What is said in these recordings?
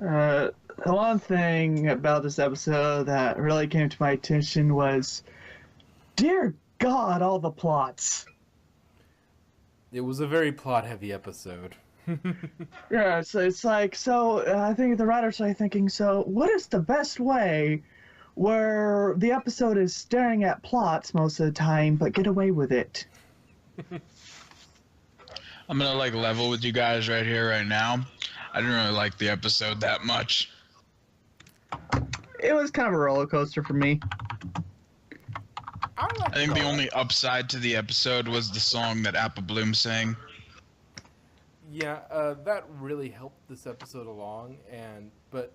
Uh, the one thing about this episode that really came to my attention was, dear God, all the plots. It was a very plot-heavy episode. Yeah, so it's like, I think the writers are thinking, so what is the best way where the episode is staring at plots most of the time, but get away with it? I'm gonna level with you guys right here, right now. I didn't really like the episode that much. It was kind of a roller coaster for me. I think the only upside to the episode was the song that Apple Bloom sang. Yeah, that really helped this episode along, but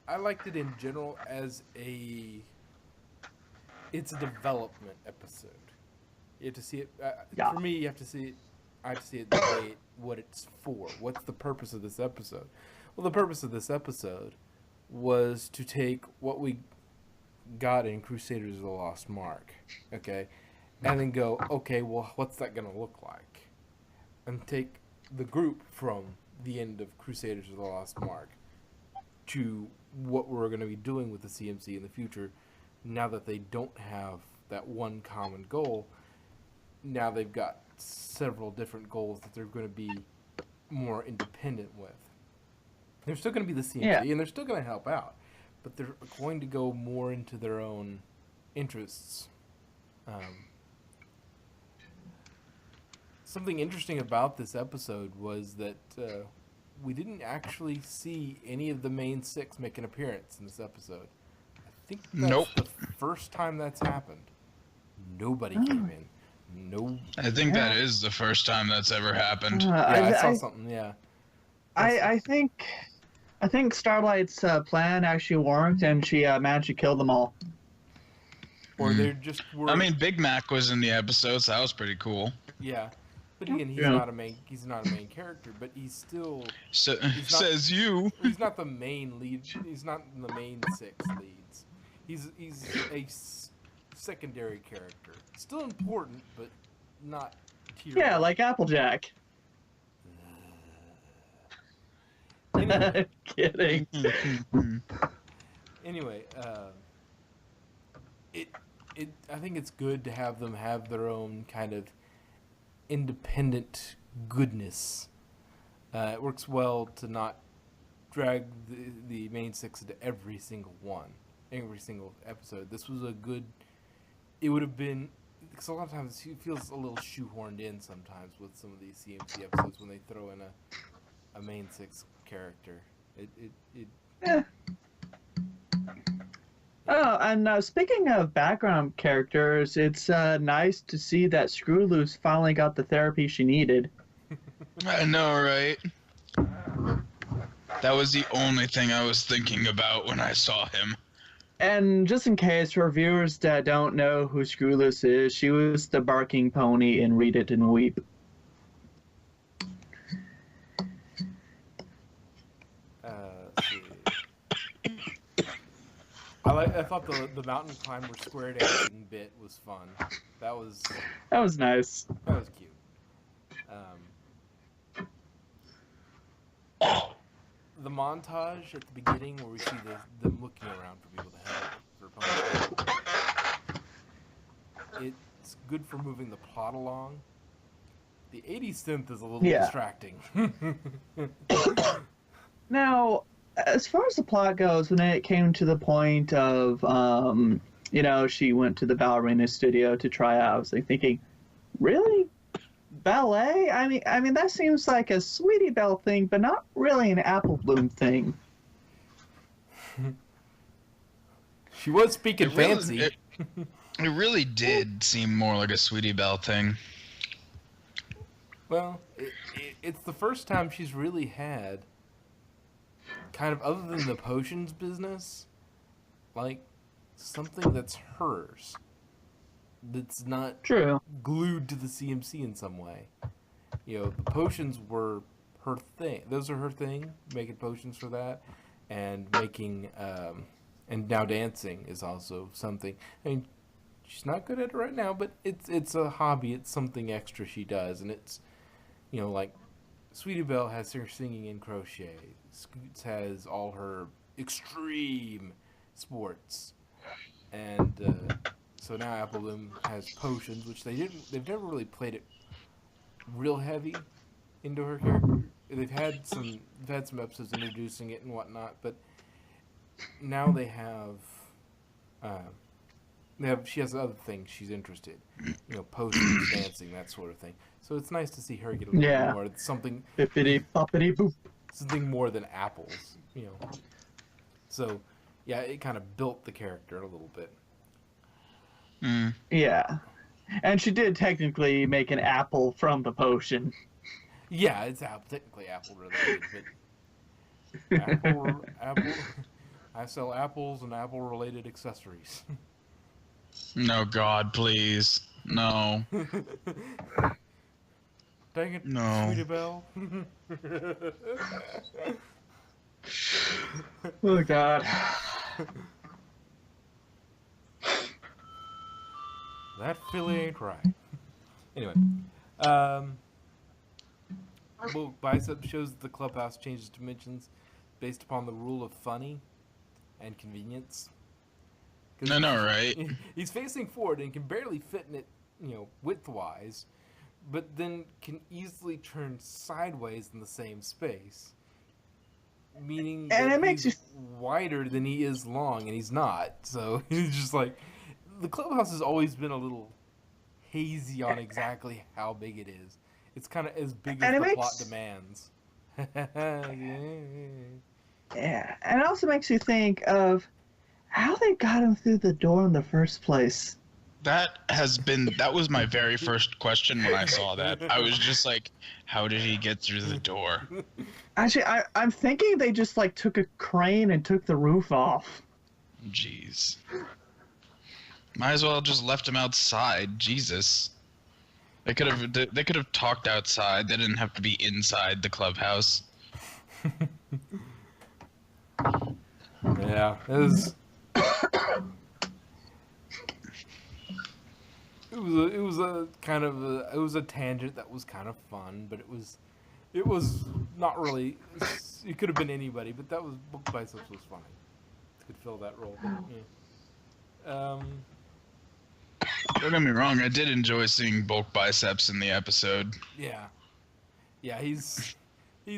I liked it in general as it's a development episode. You have to see it. Yeah. For me, you have to see it. I have to see it the way what it's for. What's the purpose of this episode? Well, the purpose of this episode was to take what we got in Crusaders of the Lost Mark, okay, and then go, okay, well, what's that going to look like? And take the group from the end of Crusaders of the Lost Mark to what we're going to be doing with the CMC in the future now that they don't have that one common goal. Now they've got several different goals that they're going to be more independent with. They're still going to be the CMC, and they're still going to help out, but they're going to go more into their own interests. Something interesting about this episode was that we didn't actually see any of the main six make an appearance in this episode. I think that's the first time that's happened. Nobody came in. No. I think that is the first time that's ever happened. I saw something. Yeah. I think Starlight's plan actually worked, and she managed to kill them all. Or they're just. I mean, Big Mac was in the episode, so that was pretty cool. Yeah, but again, he's not a main. He's not a main character, but he's still. Says you. He's not the main lead. He's not in the main six leads. He's a secondary character. Still important, but not tier. Yeah, like Applejack. Anyway. Kidding. Anyway, I think it's good to have them have their own kind of independent goodness. It works well to not drag the main six into every single episode. This was a good. It would have been, because a lot of times it feels a little shoehorned in sometimes with some of these CMC episodes when they throw in a main six character. Yeah. Oh, and speaking of background characters, it's nice to see that Screw Loose finally got the therapy she needed. I know, right? That was the only thing I was thinking about when I saw him. And just in case for viewers that don't know who Screw Loose is, she was the barking pony in Read It and Weep. I thought the mountain climber square dancing bit was fun. That was nice. That was cute. The montage at the beginning where we see them looking around for people to help, for opponents. It's good for moving the plot along. The 80s synth is a little distracting. Now, as far as the plot goes, when it came to the point of, she went to the ballerina studio to try out, I was thinking, really? Ballet? I mean, that seems like a Sweetie Belle thing, but not really an Apple Bloom thing. She was speaking fancy. It really did seem more like a Sweetie Belle thing. Well, it's the first time she's really had, kind of other than the potions business, like something that's hers. That's not glued to the CMC in some way. The potions were her thing. Those are her thing, making potions for that, and making, and now dancing is also something. I mean, she's not good at it right now, but it's a hobby. It's something extra she does, and it's, like Sweetie Belle has her singing and crochet. Scoots has all her extreme sports, and so now Apple Bloom has potions, which they've never really played it real heavy into her character. They've had some episodes introducing it and whatnot, but now they have she has other things she's interested, potions, dancing, that sort of thing. So it's nice to see her get a little more something Bippity boppity boop. something more than apples. So yeah, it kind of built the character a little bit. Yeah. And she did technically make an apple from the potion. Yeah, it's technically apple related, but apple. I sell apples and apple related accessories. No, God, please. No. Dang it, No. Sweetie Belle. Oh, God. That filly ain't right. Anyway, well, Bicep shows that the clubhouse changes dimensions based upon the rule of funny and convenience. I know, right? He's facing forward and can barely fit in it, width-wise, but then can easily turn sideways in the same space. Meaning And that it makes he's wider than he is long, and he's not. So he's just like... The clubhouse has always been a little hazy on exactly how big it is. It's kind of as big as the plot demands. Yeah, and it also makes you think of how they got him through the door in the first place. That was my very first question when I saw that. I was just like, how did he get through the door? Actually, I'm thinking they just took a crane and took the roof off. Jeez. Might as well have just left him outside. Jesus. They could have talked outside. They didn't have to be inside the clubhouse. Yeah, it was a tangent that was kind of fun, but it was not really. It could have been anybody, but that was Bulk Biceps was funny. Could fill that role. But, yeah. Don't get me wrong, I did enjoy seeing Bulk Biceps in the episode. Yeah, he's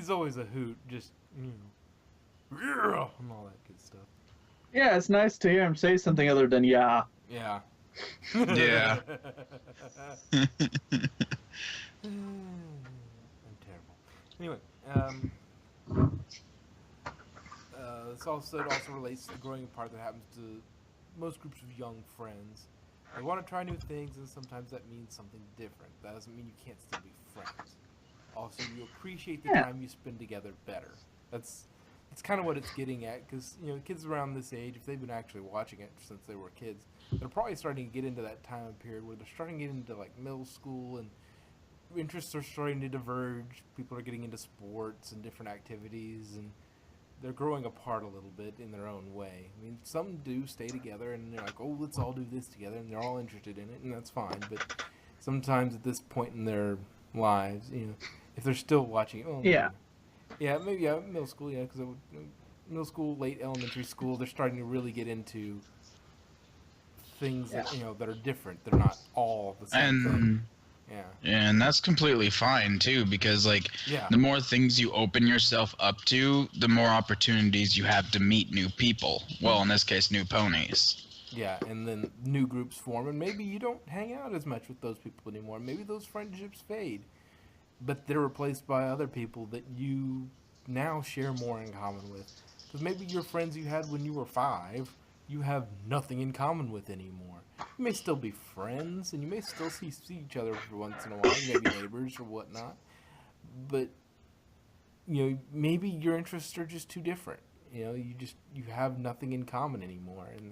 always a hoot, just and all that good stuff. Yeah, it's nice to hear him say something other than yeah. Yeah. Yeah. I'm terrible. Anyway, it also relates to the growing part that happens to most groups of young friends. They want to try new things, and sometimes that means something different. That doesn't mean you can't still be friends. Also, you appreciate the time you spend together better. That's kind of what it's getting at, because kids around this age, if they've been actually watching it since they were kids, they're probably starting to get into that time period where they're starting to get into middle school, and interests are starting to diverge. People are getting into sports and different activities, and they're growing apart a little bit in their own way. I mean, some do stay together, and they're like, oh, let's all do this together, and they're all interested in it, and that's fine. But sometimes at this point in their lives, if they're still watching, middle school, because middle school, late elementary school, they're starting to really get into things that that are different. They're not all the same thing. Yeah, and that's completely fine too, because the more things you open yourself up to, the more opportunities you have to meet new people. Well, in this case, new ponies. Yeah, and then new groups form, and maybe you don't hang out as much with those people anymore. Maybe those friendships fade, but they're replaced by other people that you now share more in common with. Because maybe your friends you had when you were 5, you have nothing in common with anymore. You may still be friends, and you may still see each other for once in a while. You may be neighbors or whatnot, but maybe your interests are just too different. You have nothing in common anymore, and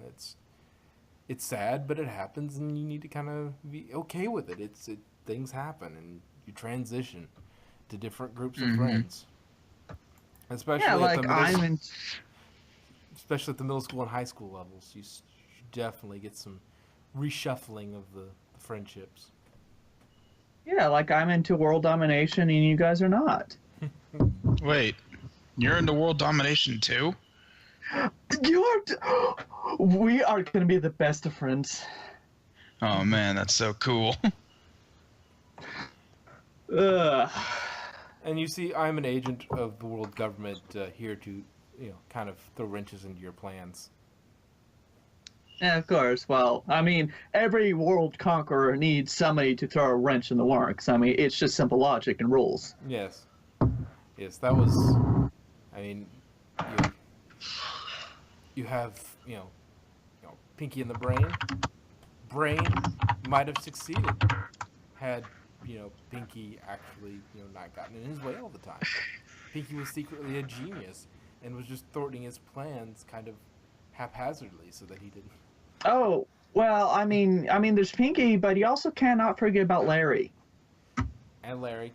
it's sad, but it happens, and you need to kind of be okay with it. Things happen, and you transition to different groups of friends. Especially especially at the middle school and high school levels, you definitely get some reshuffling of the friendships. Yeah, I'm into world domination and you guys are not. Wait, you're into world domination too? We are gonna be the best of friends. Oh man, that's so cool. And you see, I'm an agent of the world government here to, kind of throw wrenches into your plans. Yeah, of course. Well, I mean, every world conqueror needs somebody to throw a wrench in the works. I mean, it's just simple logic and rules. Yes. Yes, that was... I mean, you have, Pinky in the Brain. Brain might have succeeded had, Pinky actually, not gotten in his way all the time. Pinky was secretly a genius and was just thwarting his plans kind of haphazardly so that he didn't... Oh, well, I mean, there's Pinky, but you also cannot forget about Larry. And Larry.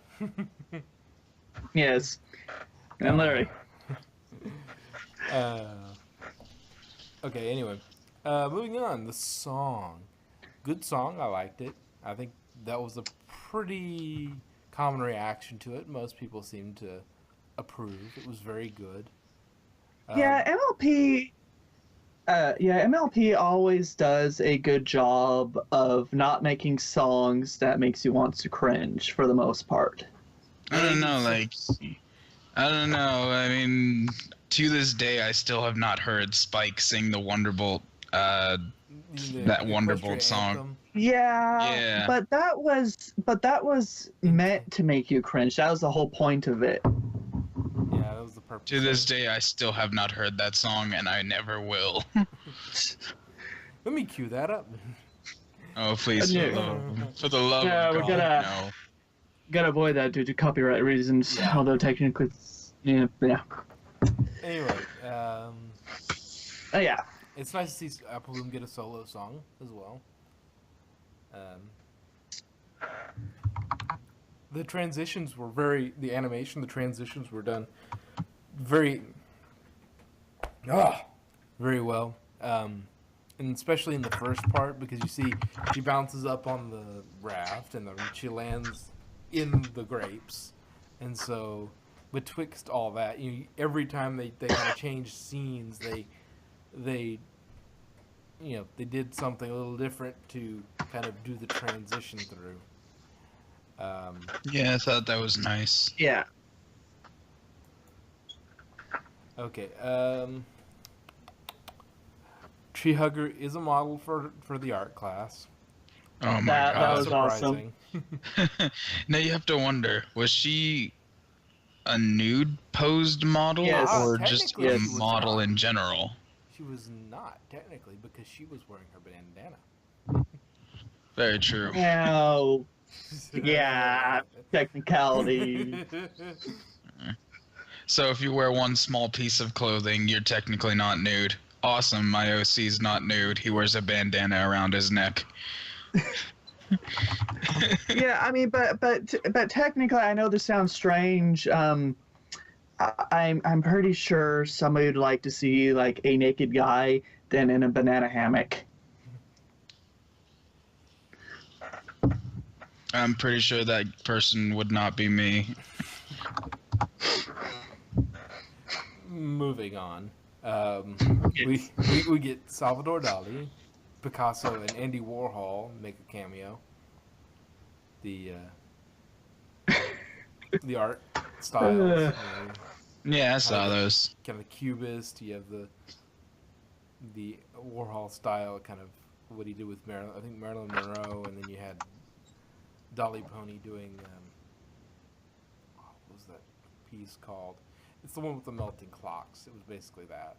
Yes, and Larry. Okay, anyway. Moving on, the song. Good song, I liked it. I think that was a pretty common reaction to it. Most people seemed to approve. It was very good. MLP always does a good job of not making songs that makes you want to cringe for the most part. I don't know, I mean, to this day, I still have not heard Spike sing the Wonderbolt, that Wonderbolt song. Yeah, but that was meant to make you cringe. That was the whole point of it. Yeah, that was the purpose. To this day, I still have not heard that song, and I never will. Let me cue that up. Oh, please, for the love of God, no. Gotta avoid that due to copyright reasons, although technically, yeah. Anyway, yeah. It's nice to see Apple Bloom get a solo song as well. The transitions were the transitions were done very well. And especially in the first part, because you see she bounces up on the raft and then she lands in the grapes. And so betwixt all that, every time they kind of changed scenes, they did something a little different to kind of do the transition through. Yeah, I thought that was nice. Yeah. Okay. Tree Hugger is a model for the art class. Oh my God. That was surprising. Awesome. Now you have to wonder, was she a nude posed model or just a model in general? She was not, technically, because she was wearing her bandana. Very true. Well, yeah, technicality. So if you wear one small piece of clothing, you're technically not nude. Awesome, my OC's not nude. He wears a bandana around his neck. Yeah, I mean, but technically, I know this sounds strange. I'm pretty sure somebody would like to see like a naked guy than in a banana hammock. I'm pretty sure that person would not be me. Moving on. We get Salvador Dali, Picasso, and Andy Warhol make a cameo. The art styles. Yeah, I saw those. Kind of the Cubist. You have the Warhol style, kind of what he did with Marilyn Monroe, and then you had Dolly Pony doing what was that piece called? It's the one with the melting clocks. It was basically that.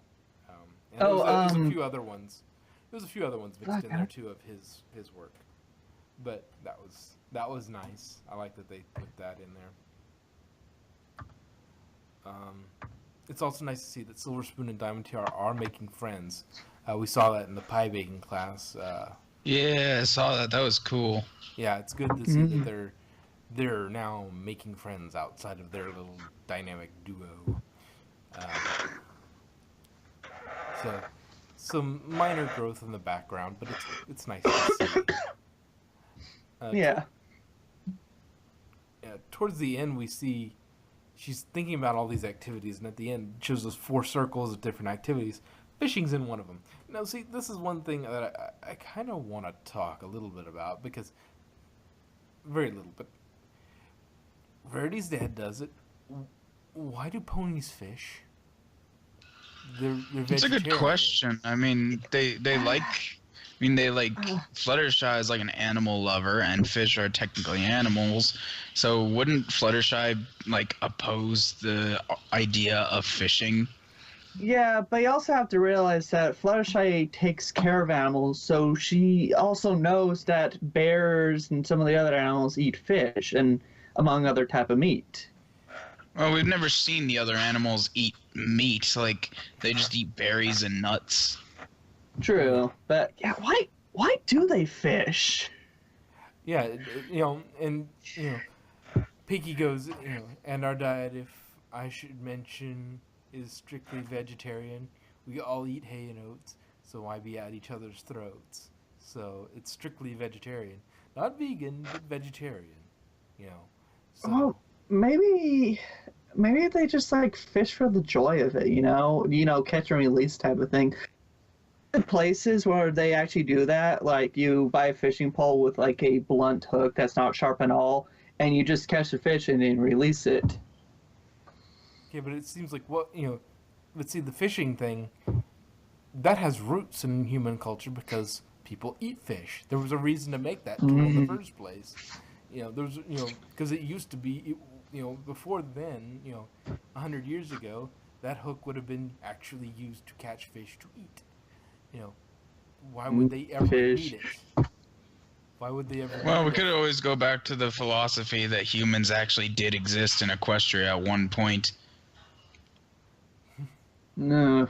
And there was a few other ones. There was a few other ones mixed in there too of his work. But that was nice. I like that they put that in there. It's also nice to see that Silver Spoon and Diamond Tiara are making friends. We saw that in the pie baking class. Yeah, I saw that. That was cool. Yeah, it's good to see that they're now making friends outside of their little dynamic duo. So some minor growth in the background, but it's nice to see. Yeah. Towards the end, we see she's thinking about all these activities, and at the end, shows us 4 circles of different activities. Fishing's in one of them. Now, see, this is one thing that I kind of want to talk a little bit about, because very little, but Verity's dad does it. Why do ponies fish? They're It's a good question. I mean, they like. I mean, they like. Fluttershy is like an animal lover, and fish are technically animals. So wouldn't Fluttershy like oppose the idea of fishing? Yeah, but you also have to realize that Fluttershy takes care of animals, so she also knows that bears and some of the other animals eat fish, and among other type of meat. Well, we've never seen the other animals eat meat. Like, they just eat berries and nuts. True, but yeah, why do they fish? Yeah, and Pinky goes, and our diet, if I should mention, is strictly vegetarian. We all eat hay and oats, so why be at each other's throats? So it's strictly vegetarian, not vegan, but vegetarian. So. Well, maybe they just like fish for the joy of it. Catch and release type of thing. The places where they actually do that, like you buy a fishing pole with like a blunt hook that's not sharp at all, and you just catch the fish and then release it. Yeah, but it seems like let's see, the fishing thing, that has roots in human culture because people eat fish. There was a reason to make that tool in the first place. There's, because it used to be, before then, 100 years ago, that hook would have been actually used to catch fish to eat. Why would they ever eat it? Why would they ever? Well, we could always go back to the philosophy that humans actually did exist in Equestria at one point. No.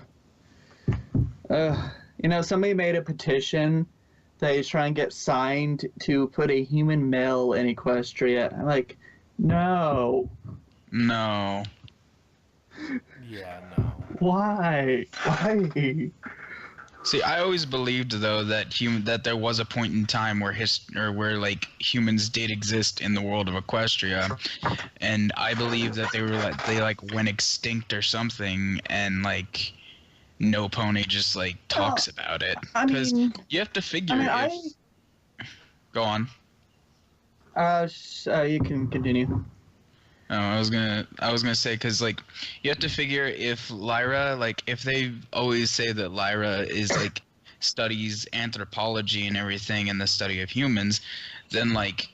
Somebody made a petition that he's trying to get signed to put a human male in Equestria. I'm like, no. No. Yeah, no. Why? See, I always believed though that there was a point in time where where like humans did exist in the world of Equestria, and I believe that they went extinct or something, and like No Pony just like talks about it because you have to figure Go on. You can continue. Oh, I was gonna say because like you have to figure if Lyra, like if they always say that Lyra is like studies anthropology and everything and the study of humans, then like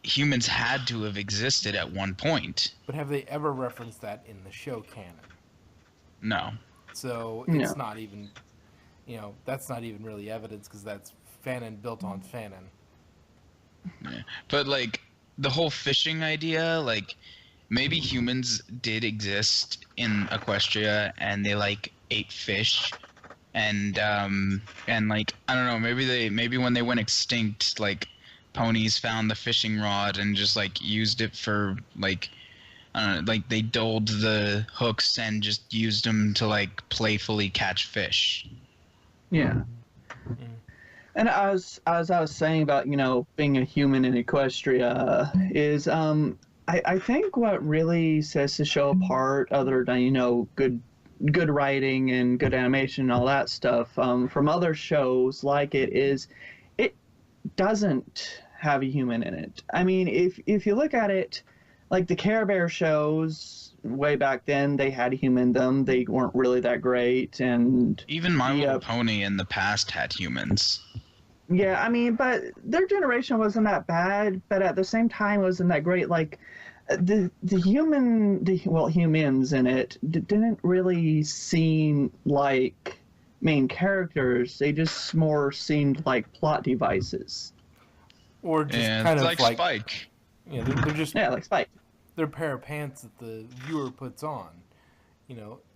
humans had to have existed at one point. But have they ever referenced that in the show canon? No. So it's not even, that's not even really evidence because that's fanon built on fanon. Yeah. But like the whole fishing idea, like. Maybe humans did exist in Equestria and they like ate fish and like I don't know, maybe when they went extinct, like ponies found the fishing rod and just like used it for like I don't know, like they dulled the hooks and just used them to like playfully catch fish. Yeah. And as I was saying about, being a human in Equestria is I think what really sets the show apart, other than good writing and good animation and all that stuff, from other shows like it, is it doesn't have a human in it. I mean, if you look at it, like the Care Bear shows way back then, they had a human in them. They weren't really that great, and even My Little Pony in the past had humans. Yeah, I mean, but their generation wasn't that bad, but at the same time wasn't that great. Like, humans in it didn't really seem like main characters. They just more seemed like plot devices. Or just kind of like Spike. Yeah, they're just... Yeah, like Spike. They're a pair of pants that the viewer puts on,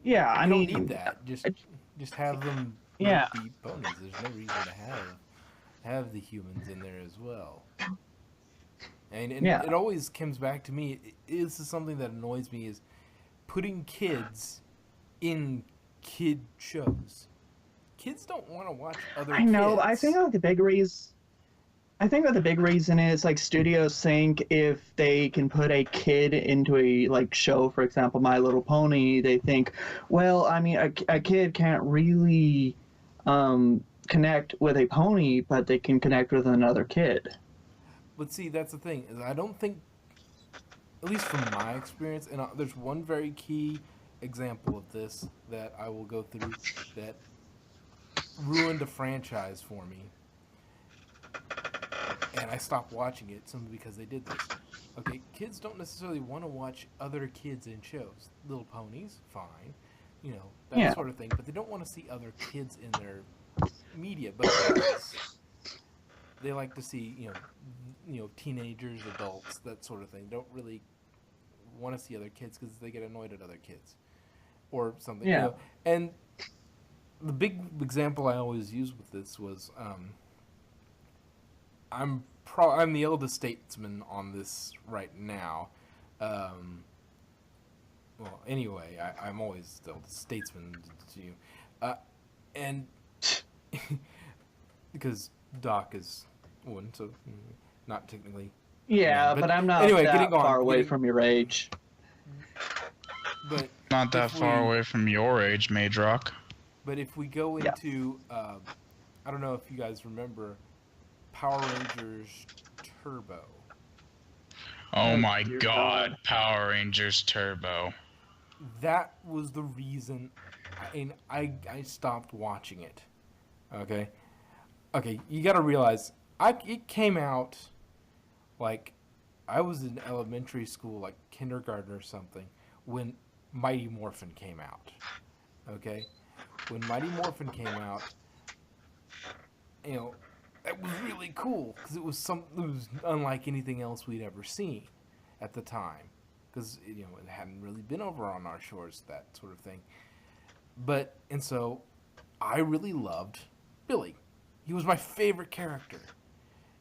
Yeah, I mean... You don't need that. Just have them be ponies. There's no reason to have the humans in there as well. And it always comes back to me. This is something that annoys me, is putting kids in kid shows. Kids don't want to watch other kids. I know. I think like the big reason... I think that the big reason is like studios think if they can put a kid into a like show, for example, My Little Pony, they think, well, I mean, a kid can't really connect with a pony, but they can connect with another kid. But see, that's the thing. Is I don't think, at least from my experience, and there's one very key example of this that I will go through that ruined a franchise for me, and I stopped watching it simply because they did this. Okay, kids don't necessarily want to watch other kids in shows. Little Ponies, fine, you know, that Yeah. sort of thing. But they don't want to see other kids in their media. But adults, they like to see, you know, teenagers, adults, that sort of thing. Don't really want to see other kids because they get annoyed at other kids or something. Yeah. You know? And the big example I always use with this was, I'm the eldest statesman on this right now. Well, anyway, I'm always the eldest statesman to you, and because Doc is one, so not technically. Yeah, But but I'm not anyway, that getting on, far away getting- from your age. But Not that if far we- away from your age, Madrock. But if we go Yeah. into, I don't know if you guys remember Power Rangers Turbo. Oh Oh, my dear god, God. Power Rangers Turbo. That was the reason, and I stopped watching it. Okay, you got to realize, it came out like I was in elementary school, like kindergarten or something, when Mighty Morphin came out. Okay, when Mighty Morphin came out, you know, it was really cool because it was unlike anything else we'd ever seen at the time, because you know it hadn't really been over on our shores, that sort of thing. And so I really loved Billy. He was my favorite character,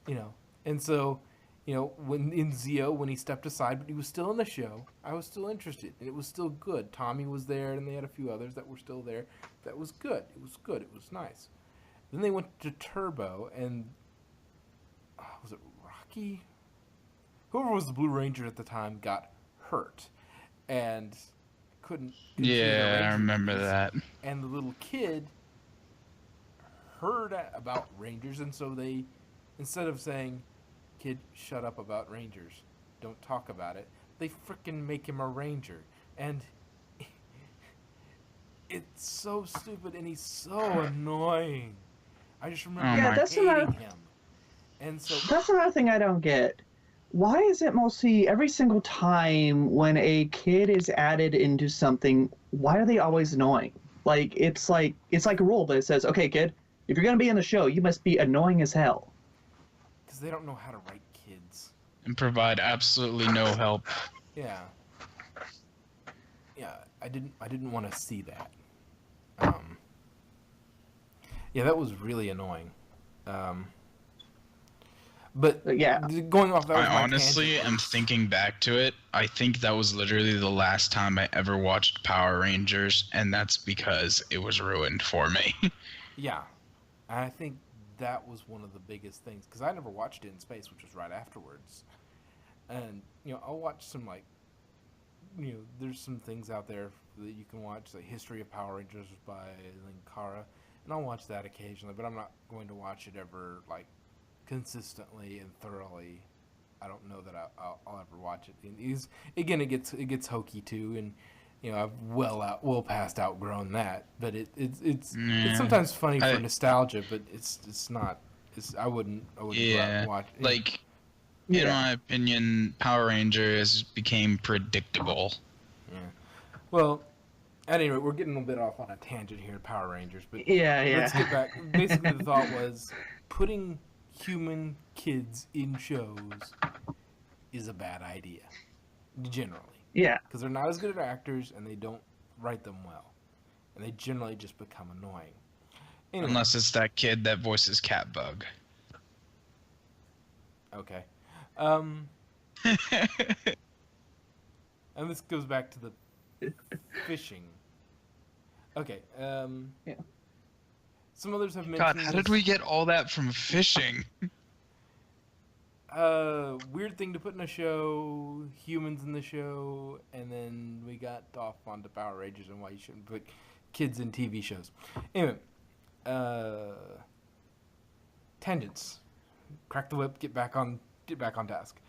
you know. And so, you know, when in Zeo, when he stepped aside, but he was still in the show, I was still interested, and it was still good. Tommy was there, and they had a few others that were still there. That was good. It was good. It was nice. Then they went to Turbo, and was it Rocky? Whoever was the Blue Ranger at the time got hurt, and couldn't. continue the Yeah, I Ranger remember duties. that. And the little kid heard about Rangers, and so they, instead of saying, "Kid, shut up about Rangers, don't talk about it," they frickin' make him a Ranger, and it's so stupid, and he's so annoying. I just remember Oh Yeah, my- that's hating another- him, and so That's another thing I don't get. Why is it mostly every single time when a kid is added into something, why are they always annoying? It's like a rule that says, okay, kid, if you're gonna be in the show, you must be annoying as hell. because they don't know how to write kids. And provide absolutely no help. Yeah. Yeah, I didn't want to see that. Yeah, that was really annoying. But Yeah. going off that was I my honestly tangent. am thinking back to it. I think that was literally the last time I ever watched Power Rangers, and that's because it was ruined for me. Yeah, and I think that was one of the biggest things because I never watched it in space, which was right afterwards. And you know, I'll watch some there's some things out there that you can watch, like History of Power Rangers by Linkara, and I'll watch that occasionally, but I'm not going to watch it ever like consistently and thoroughly. I don't know that I'll ever watch it. And again, it gets hokey too, and you know I've well past outgrown that. But it's sometimes funny for nostalgia, but it's not. I wouldn't go out and watch. Like in Yeah. my opinion, Power Rangers became predictable. Yeah. Well, anyway, we're getting a bit off on a tangent here, Power Rangers, but Yeah, let's yeah. get back. Basically, the thought was putting human kids in shows is a bad idea, generally, Yeah. because they're not as good at actors and they don't write them well, and they generally just become annoying. Anyway, Unless it's that kid that voices Catbug. okay. And this goes back to the fishing. Okay. Yeah. Some others have mentioned. God, how did we get all that from fishing? Weird thing to put in a show, humans in the show, and then we got off onto Power Rangers and why you shouldn't put kids in TV shows. Anyway, tangents. Crack the whip. Get back on task.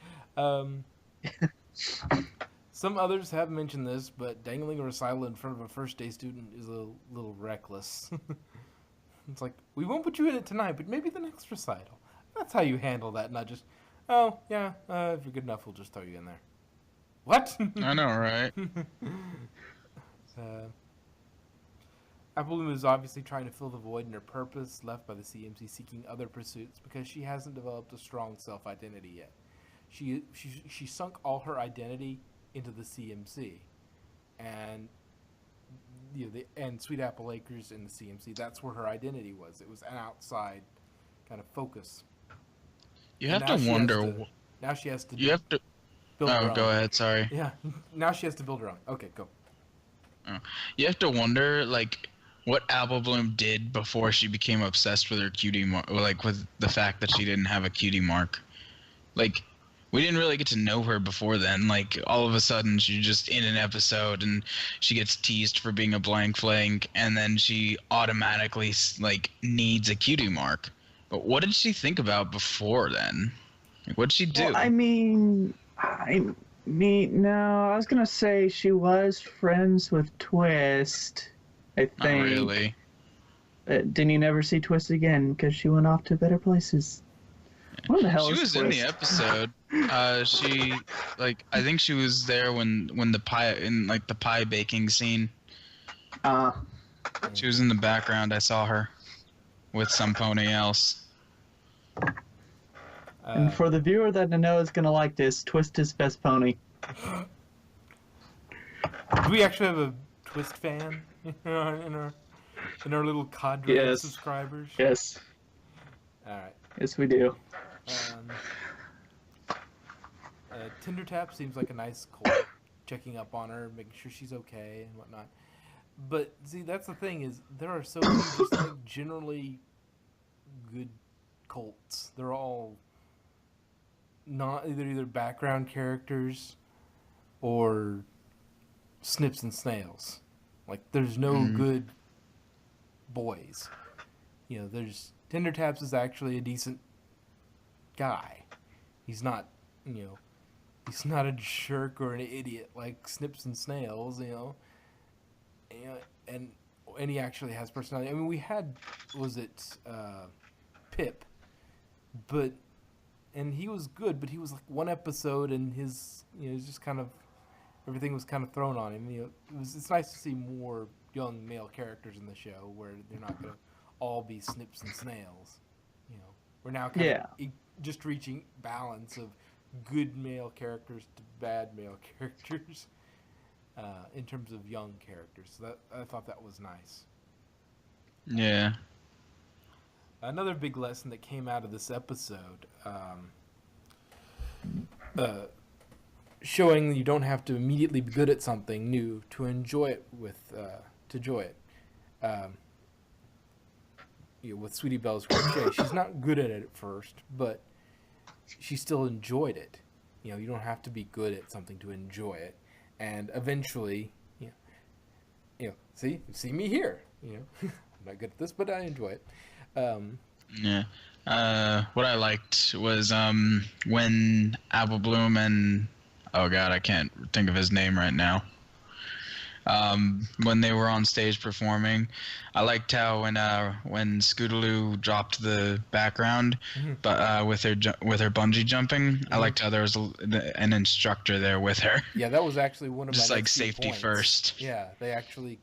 Some others have mentioned this, but dangling a recital in front of a first day student is a little reckless. It's like, we won't put you in it tonight, but maybe the next recital. That's how you handle that, not just, oh, yeah, if you're good enough, we'll just throw you in there. What? I know, right? Apple Bloom is obviously trying to fill the void in her purpose left by the CMC seeking other pursuits because she hasn't developed a strong self-identity yet. She sunk all her identity into the CMC, and and Sweet Apple Acres in the CMC. That's where her identity was. It was an outside kind of focus. You have to wonder. Now she has to. You have to. Build her Oh, own. go ahead. Sorry. Yeah. Now she has to build her own. Okay, go. You have to wonder, like, what Apple Bloom did before she became obsessed with her cutie mark, like with the fact that she didn't have a cutie mark. Like, we didn't really get to know her before then. Like, all of a sudden, she's just in an episode, and she gets teased for being a blank flake, and then she automatically, like, needs a cutie mark. But what did she think about before then? Like, what did she do? Well, I was gonna say she was friends with Twist. I think. Not really. Didn't you never see Twist again because she went off to better places? What the hell She is was Twist? in the episode. She, like, I think she was there when the pie, in, like, the pie baking scene. She was in the background. I saw her with some pony else. And for the viewer that I know is gonna like this, Twist is best pony. Do we actually have a Twist fan in our little cadre of subscribers? Yes. All right. Yes, we do. Tinder Tap seems like a nice cult, checking up on her, making sure she's okay and whatnot. But see, that's the thing is there are so many just like generally good cults. They're all not either background characters or snips and snails. Like there's no good boys. You know, there's Tinder Taps is actually a decent guy. He's not, he's not a jerk or an idiot like Snips and Snails, and he actually has personality. I mean, we had, Pip, and he was good, but he was like one episode, and his, it was just kind of, everything was kind of thrown on him. It's nice to see more young male characters in the show where they're not going to all be Snips and Snails. We're now kind of just reaching balance of good male characters to bad male characters in terms of young characters. So I thought that was nice. Yeah. Another big lesson that came out of this episode, showing you don't have to immediately be good at something new to enjoy it with Sweetie Belle's crochet. She's not good at it at first, but she still enjoyed it. You don't have to be good at something to enjoy it. And eventually, see me here. I'm not good at this, but I enjoy it. Yeah. What I liked was when Apple Bloom and, oh god, I can't think of his name right now. When they were on stage performing, I liked how when Scootaloo dropped the background, but with her bungee jumping, I liked how there was an instructor there with her. Yeah, that was actually one of my just like next few safety points. first. Yeah, they actually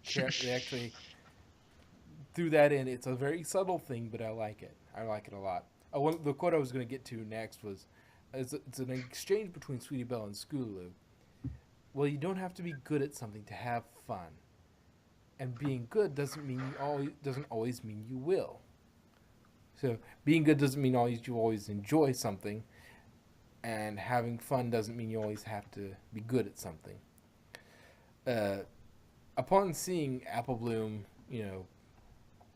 threw that in. It's a very subtle thing, but I like it. I like it a lot. The quote I was going to get to next was, it's an exchange between Sweetie Belle and Scootaloo. Well, you don't have to be good at something to have fun, and being good doesn't always mean you will. So being good doesn't mean you always enjoy something, and having fun doesn't mean you always have to be good at something. Upon seeing Apple Bloom,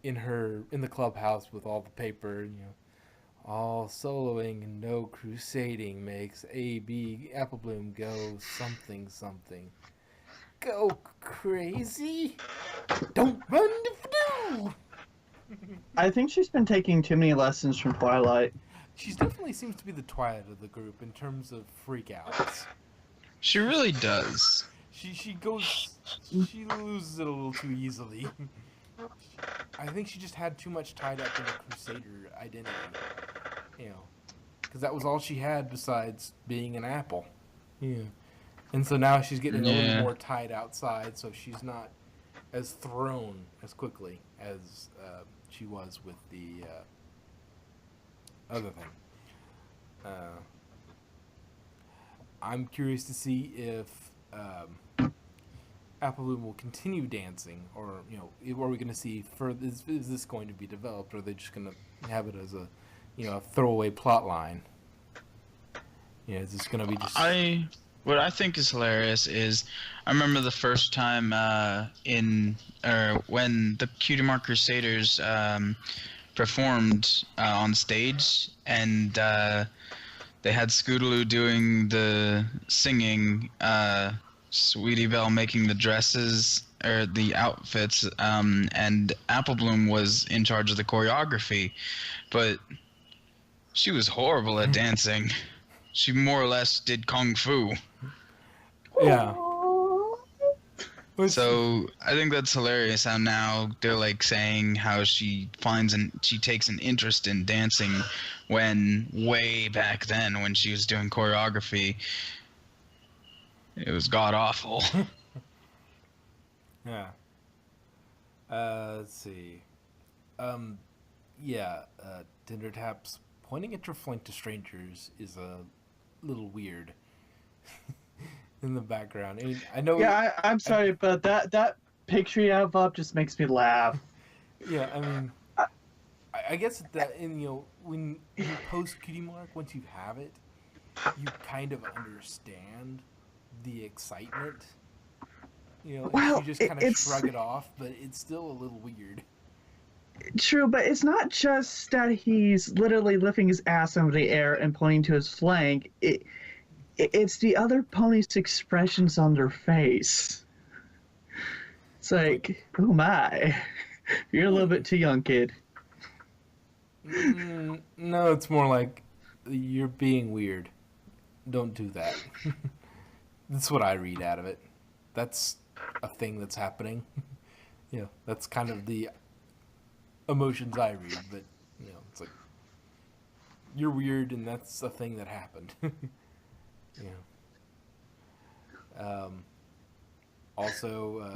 in the clubhouse with all the paper, All soloing and no crusading makes AB Applebloom go something something. Go crazy? Don't run to do. I think she's been taking too many lessons from Twilight. She definitely seems to be the Twilight of the group in terms of freakouts. She really does. She loses it a little too easily. I think she just had too much tied up in the Crusader identity, because that was all she had besides being an apple. Yeah, and so now she's getting a little more tied outside, so she's not as thrown as quickly as she was with the other thing. I'm curious to see if Applebloom will continue dancing, or are we going to see further? Is this going to be developed, or are they just going to have it as a a throwaway plot line? Is this going to be just? What I think is hilarious is I remember the first time when the Cutie Mark Crusaders performed on stage, and they had Scootaloo doing the singing, Sweetie Belle making the dresses or the outfits, and Applebloom was in charge of the choreography, but she was horrible at dancing. She more or less did kung fu. Yeah. So I think that's hilarious how now they're like saying how she takes an interest in dancing, when way back then when she was doing choreography, it was god awful. Yeah. Let's see. Tinder taps pointing at your flank to strangers is a little weird. In the background. I know. Yeah, I'm sorry, but that picture you have up just makes me laugh. Yeah, I mean, I guess that when you post Cutie Mark, once you have it, you kind of understand the excitement. Well, you just kind of shrug it off, but it's still a little weird. True, but it's not just that he's literally lifting his ass into the air and pointing to his flank. It's the other ponies' expressions on their face. It's like, oh my, you're a little bit too young, kid. No, it's more like, you're being weird. Don't do that. That's what I read out of it. That's a thing that's happening. That's kind of the emotions I read, but, it's like, you're weird and that's a thing that happened. Also,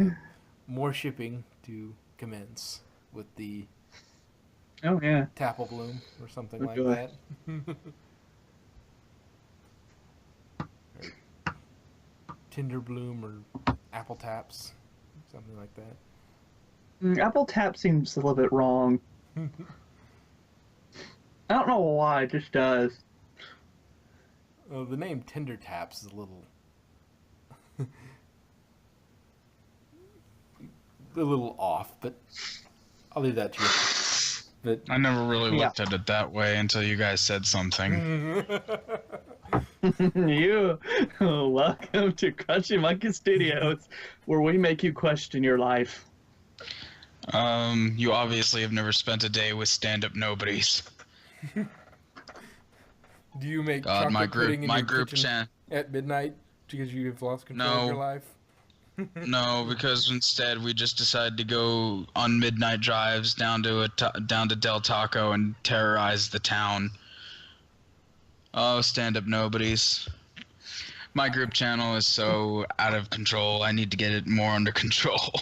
more shipping to commence with the Tappelbloom or something like that. Or Tinderbloom or Apple Taps, something like that. Apple Tap seems a little bit wrong. I don't know why, it just does. The name Tinder Taps is a little off, but I'll leave that to you. But I never really looked at it that way until you guys said something. Welcome to Crunchy Monkey Studios, where we make you question your life. You obviously have never spent a day with stand-up nobodies. Do you make God, chocolate pudding in your group kitchen chat at midnight because you've lost control of your life? No, because instead we just decided to go on midnight drives down to Del Taco and terrorize the town. Oh, stand-up nobodies. My group channel is so out of control. I need to get it more under control.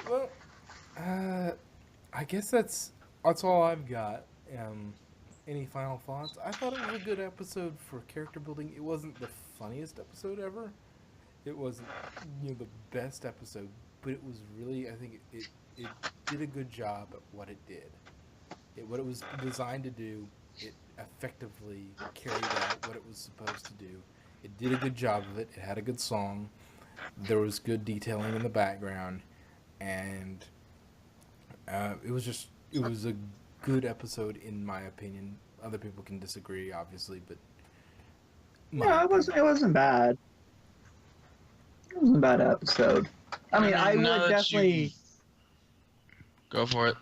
Well, I guess that's all I've got. Any final thoughts? I thought it was a good episode for character building. It wasn't the funniest episode ever. It wasn't the best episode, but it was really, I think it did a good job at what it did. What it was designed to do, it effectively carried out what it was supposed to do. It did a good job of it. It had a good song. There was good detailing in the background, and it was just It was a good episode, in my opinion. Other people can disagree, obviously, but Yeah, it wasn't bad. It wasn't a bad episode. I mean, I now would that definitely, Go for it.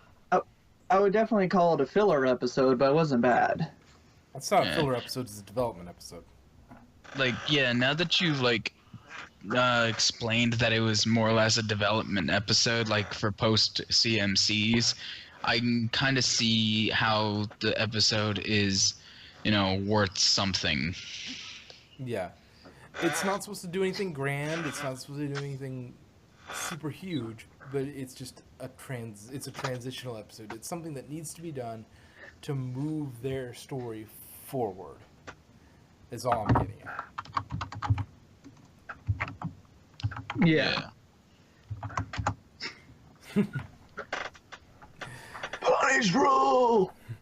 I would definitely call it a filler episode, but it wasn't bad. It's not a Yeah. filler episode; it's a development episode. Like, yeah, now that you've like explained that it was more or less a development episode, like for post CMCs, I can kind of see how the episode is, worth something. Yeah, it's not supposed to do anything grand. It's not supposed to do anything super huge, but it's just It's a transitional episode. It's something that needs to be done to move their story forward. Is all I'm getting at. Yeah. Punish rule.